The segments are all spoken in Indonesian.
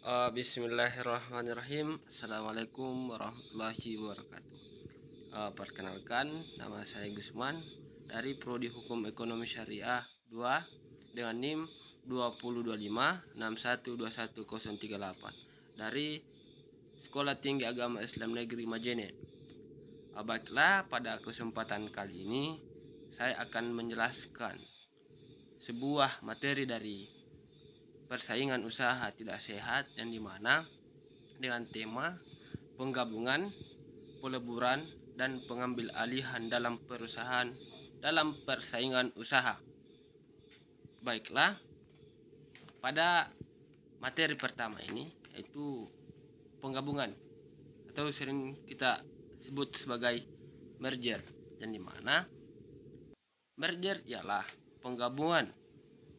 Bismillahirrahmanirrahim. Assalamualaikum warahmatullahi wabarakatuh. Perkenalkan, nama saya Gusman dari Prodi Hukum Ekonomi Syariah 2 dengan NIM 2025612138 dari Sekolah Tinggi Agama Islam Negeri Majene. Baiklah, pada kesempatan kali ini saya akan menjelaskan sebuah materi dari persaingan usaha tidak sehat, yang dimana dengan tema penggabungan, peleburan, dan pengambil alihan dalam perusahaan dalam persaingan usaha. Baiklah, pada materi pertama ini yaitu penggabungan atau sering kita sebut sebagai merger, yang dimana merger ialah penggabungan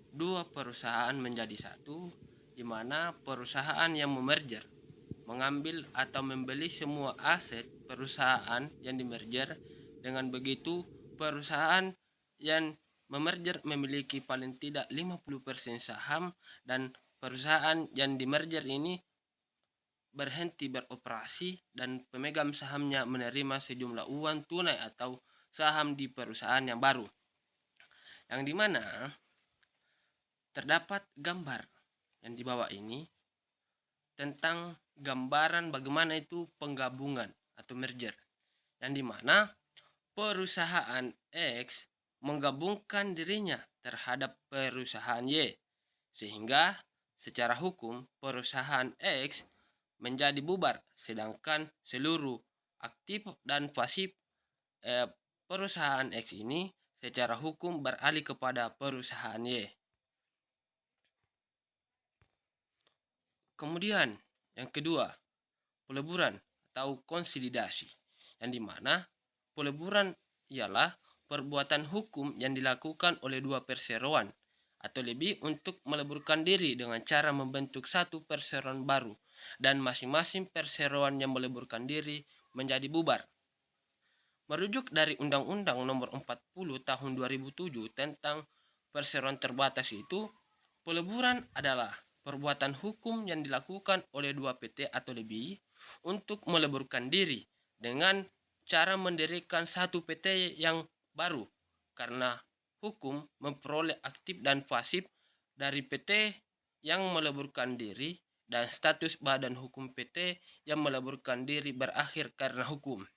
dua perusahaan menjadi satu, di mana perusahaan yang memerger mengambil atau membeli semua aset perusahaan yang dimerger. Dengan begitu, perusahaan yang memerger memiliki paling tidak 50% saham, dan perusahaan yang dimerger ini berhenti beroperasi dan pemegang sahamnya menerima sejumlah uang tunai atau saham di perusahaan yang baru. Yang dimana terdapat gambar yang di bawah ini tentang gambaran bagaimana itu penggabungan atau merger, yang dimana perusahaan X menggabungkan dirinya terhadap perusahaan Y, sehingga secara hukum perusahaan X menjadi bubar, sedangkan seluruh aktif dan pasif perusahaan X ini secara hukum beralih kepada perusahaan Y. Kemudian yang kedua, peleburan atau konsolidasi, yang dimana peleburan ialah perbuatan hukum yang dilakukan oleh dua perseroan atau lebih untuk meleburkan diri dengan cara membentuk satu perseroan baru, dan masing-masing perseroan yang meleburkan diri menjadi bubar. Merujuk dari Undang-Undang Nomor 40 Tahun 2007 tentang perseroan terbatas itu, peleburan adalah perbuatan hukum yang dilakukan oleh dua PT atau lebih untuk meleburkan diri dengan cara mendirikan satu PT yang baru, karena hukum memperoleh aktif dan pasif dari PT yang meleburkan diri, dan status badan hukum PT yang meleburkan diri berakhir karena hukum.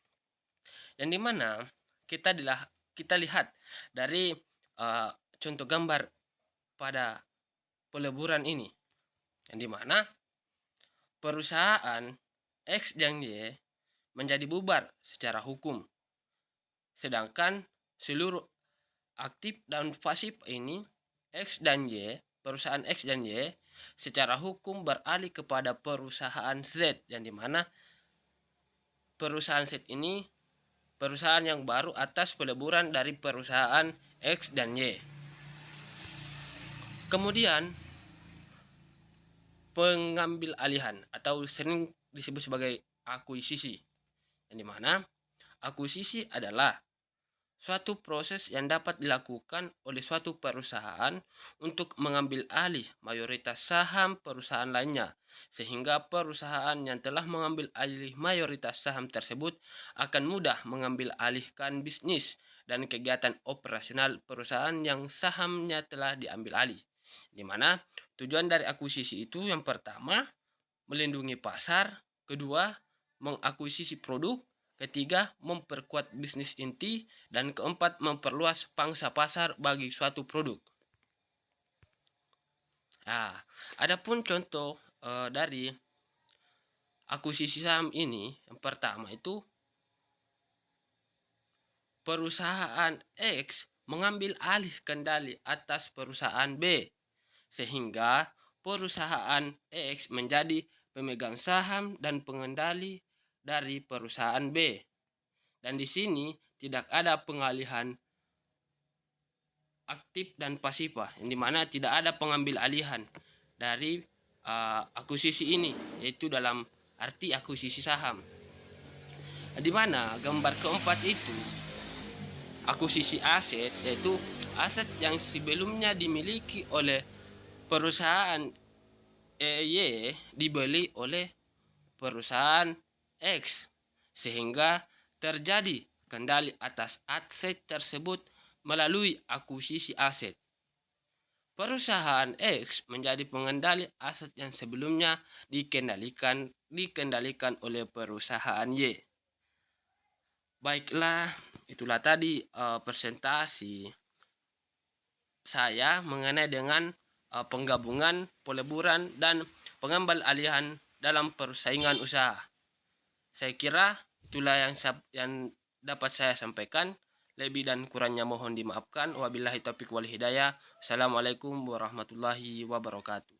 Yang dimana kita lihat dari contoh gambar pada peleburan ini, yang dimana perusahaan X dan Y menjadi bubar secara hukum, sedangkan seluruh aktif dan pasif ini X dan Y, perusahaan X dan Y secara hukum beralih kepada perusahaan Z, yang dimana perusahaan Z ini perusahaan yang baru atas peleburan dari perusahaan X dan Y. Kemudian pengambil alihan atau sering disebut sebagai akuisisi, yang dimana akuisisi adalah suatu proses yang dapat dilakukan oleh suatu perusahaan untuk mengambil alih mayoritas saham perusahaan lainnya, sehingga perusahaan yang telah mengambil alih mayoritas saham tersebut akan mudah mengambil alihkan bisnis dan kegiatan operasional perusahaan yang sahamnya telah diambil alih. Di mana tujuan dari akuisisi itu yang pertama melindungi pasar, kedua mengakuisisi produk, ketiga memperkuat bisnis inti, dan keempat memperluas pangsa pasar bagi suatu produk. Adapun contoh dari akuisisi saham ini, yang pertama itu perusahaan X mengambil alih kendali atas perusahaan B, sehingga perusahaan X menjadi pemegang saham dan pengendali dari perusahaan B. Dan di sini tidak ada pengalihan aktif dan pasif, yang dimana tidak ada pengambil alihan dari akuisisi ini, yaitu dalam arti akuisisi saham. Di mana gambar keempat itu akuisisi aset, yaitu aset yang sebelumnya dimiliki oleh perusahaan EY dibeli oleh perusahaan X, sehingga terjadi kendali atas aset tersebut melalui akuisisi aset. Perusahaan X menjadi pengendali aset yang sebelumnya dikendalikan oleh perusahaan Y. Baiklah, itulah tadi presentasi saya mengenai dengan penggabungan, peleburan, dan pengembal alihan dalam persaingan usaha. Saya kira itulah yang dapat saya sampaikan. Lebih dan kurangnya mohon dimaafkan. Wabillahi taufiq wal hidayah. Assalamualaikum warahmatullahi wabarakatuh.